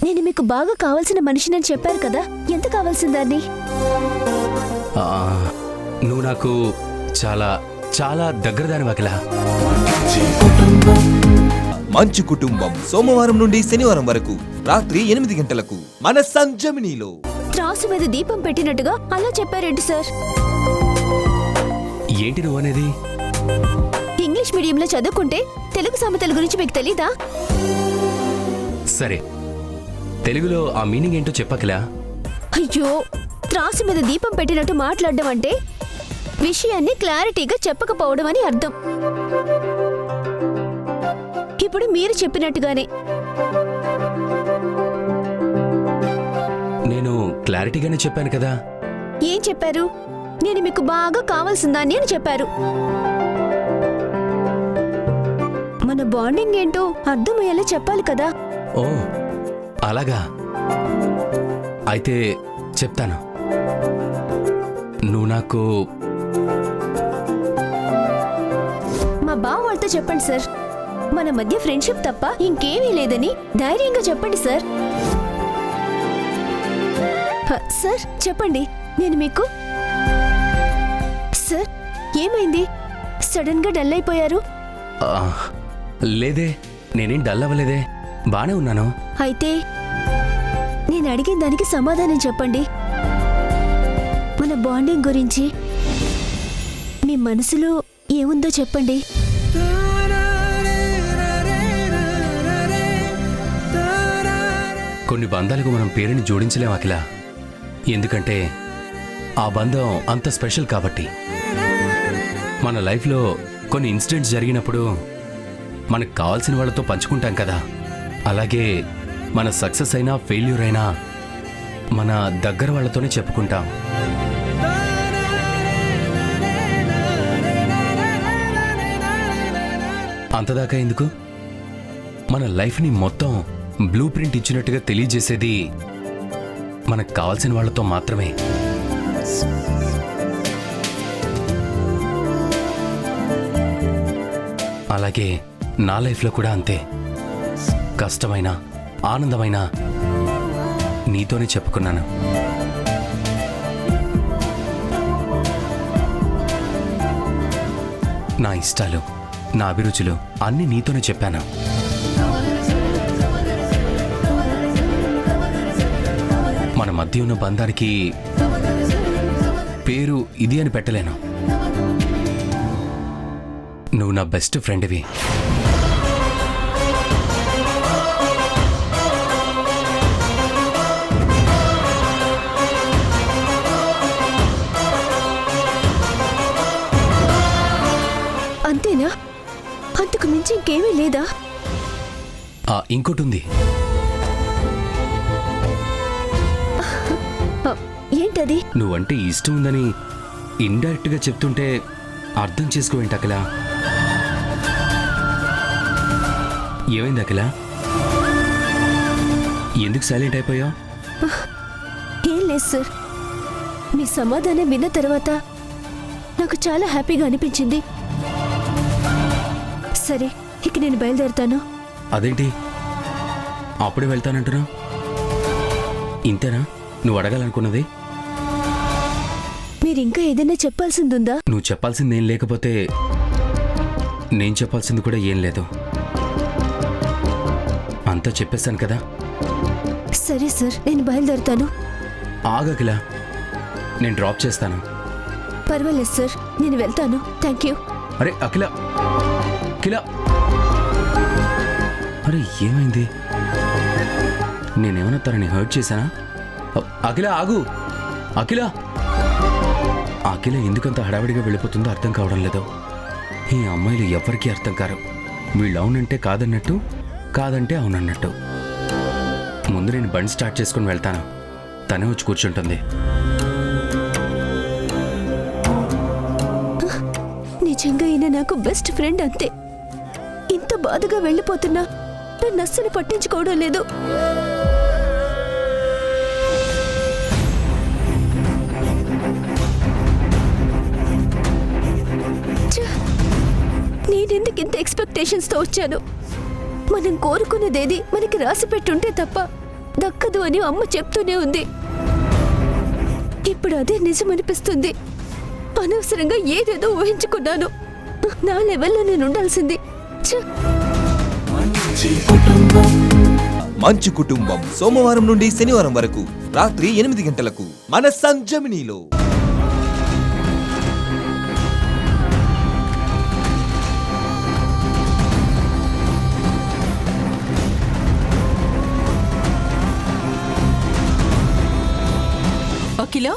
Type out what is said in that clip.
నేను మీకు బాగా కావాల్సిన మనిషినని చెప్పారు కదా, ఎంత కావాల్సిన దాన్ని? నువ్వు నాకు చాలా చాలా దగ్గర దాని అఖిల. మంచు కుటుంబం సోమవారం నుండి శనివారం వరకు రాత్రి 8 గంటలకు మన సంజమినిలో. త్రాసు మీద దీపం పెట్టినట్టుగా అలా చెప్పారేంటి సార్? ఏంటి నువ్వు అనేది? ఇంగ్లీష్ మీడియంలో చదువుకుంటే తెలుగు సామెతల గురించి మీకు తెలీదా? సరే, తెలుగులో ఆ మీనింగ్ ఏంటో చెప్పకలా. అయ్యో, త్రాసు మీద దీపం పెట్టినట్టు మాట్లాడడం అంటే విషయాన్ని క్లారిటీగా చెప్పకపోవడం అని అర్థం. ఇప్పుడు మీరు చెప్పినట్టుగానే. నేను క్లారిటీగానే చెప్పాను కదా. ఏం చెప్పారు? నేను మీకు బాగా కావాల్సిందాన్ని అని చెప్పారు. మన బాండింగ్ ఏంటో అర్థమయ్యేలా చెప్పాలి కదా. ఓ అలాగా, అయితే చెప్తాను. నువ్వు నాకు మా బావ వాళ్ళతో చెప్పండి సార్. మన మధ్య ఫ్రెండ్షిప్ తప్ప ఇంకేమీ లేదని ధైర్యంగా చెప్పండి సార్. సార్ చెప్పండి, నేను మీకు. సార్ ఏమైంది? సడన్ గా డల్ అయిపోయారు. లేదే, నేనేం డల్ అవ్వలేదే, బానే ఉన్నాను. అయితే నేను అడిగిన దానికి సమాధానం చెప్పండి. మన బాండింగ్ గురించి మీ మనసులో ఏముందో చెప్పండి. కొన్ని బంధాలకు మనం పేరుని జోడించలేం అఖిల, ఎందుకంటే ఆ బంధం అంత స్పెషల్ కాబట్టి. మన లైఫ్లో కొన్ని ఇన్సిడెంట్స్ జరిగినప్పుడు మనకు కావాల్సిన వాళ్ళతో పంచుకుంటాం కదా, అలాగే మన సక్సెస్ అయినా ఫెయిల్యూర్ అయినా మన దగ్గర వాళ్ళతోనే చెప్పుకుంటాం. అంతదాకా ఎందుకు, మన లైఫ్ని మొత్తం బ్లూ ప్రింట్ ఇచ్చినట్టుగా తెలియజేసేది మనకు కావాల్సిన వాళ్ళతో మాత్రమే. అలాగే నా లైఫ్లో కూడా అంతే. కష్టమైన ఆనందమైన నీతోనే చెప్పుకున్నాను. నా ఇష్టాలు, నా అభిరుచులు అన్నీ నీతోనే చెప్పాను. మన మధ్య ఉన్న బంధానికి పేరు ఇది అని పెట్టలేను. నువ్వు నా బెస్ట్ ఫ్రెండ్వి. అంతేనా? అంతకు మించి ఇంకేమీ లేదా? ఇంకోటి ఉంది. ఏంటది? నువ్వంటే ఇష్టం ఉందని ఇండైరెక్ట్ గా చెప్తుంటే అర్థం చేసుకోవేంటి అఖిల? ఏమైంది అఖిల? ఎందుకు సైలెంట్ అయిపోయావు? ఏం లేదు సార్, మీ సమాధానం విన్న తర్వాత నాకు చాలా హ్యాపీగా అనిపించింది. సరే, ఇక నేను బయలుదేరుతాను. అదేంటి అప్పుడే వెళ్తానంటున్నావు? ఇంతేనా నువ్వు అడగాలనుకున్నది? మీరు ఇంకా ఏదైనా చెప్పాల్సిందుందా? నువ్వు చెప్పాల్సింది ఏం లేకపోతే నేను చెప్పాల్సింది కూడా ఏం లేదు. అంతా చెప్పేశాను కదా. సరే సార్, నేను బయలుదేరుతాను. ఆగకిలా, నేను డ్రాప్ చేస్తాను. పర్వాలేదు సార్, నేను వెళ్తాను. Thank you. అరే అఖిల, అఖిల, అరే ఏమైంది? నేనేమన్నా తనని హర్ట్ చేశానా? అఖిల ఆగు. అఖిల, అఖిల ఎందుకంత హడావిడిగా వెళ్ళిపోతుందో అర్థం కావడం లేదు. ఈ అమ్మాయిలు ఎవ్వరికీ అర్థం కారు. వీళ్ళు అవునంటే కాదన్నట్టు, కాదంటే అవునన్నట్టు. ముందు నేను బండి స్టార్ట్ చేసుకుని వెళ్తాను, తనే వచ్చి కూర్చుంటుంది. నిజంగా ఈయన నాకు బెస్ట్ ఫ్రెండ్ అంతే. ఇంత బాధగా వెళ్ళిపోతున్నా నన్ను అస్సలు పట్టించుకోవడం లేదు. నేనెందుకు ఇంత ఎక్స్పెక్టేషన్స్తో వచ్చాను? మనం కోరుకునేదేది మనకి రాసి పెట్టుంటే తప్ప దక్కదు అని అమ్మ చెప్తూనే ఉంది. ఇప్పుడు అదే నిజమనిపిస్తుంది. అనవసరంగా ఏదేదో ఊహించుకున్నాను. నా లెవెల్లో నేను ఉండాల్సింది. ఛ! మంచు కుటుంబం సోమవారం నుండి శనివారం వరకు రాత్రి 8 గంటలకు మన సంజమినిలో. ఒక కిలో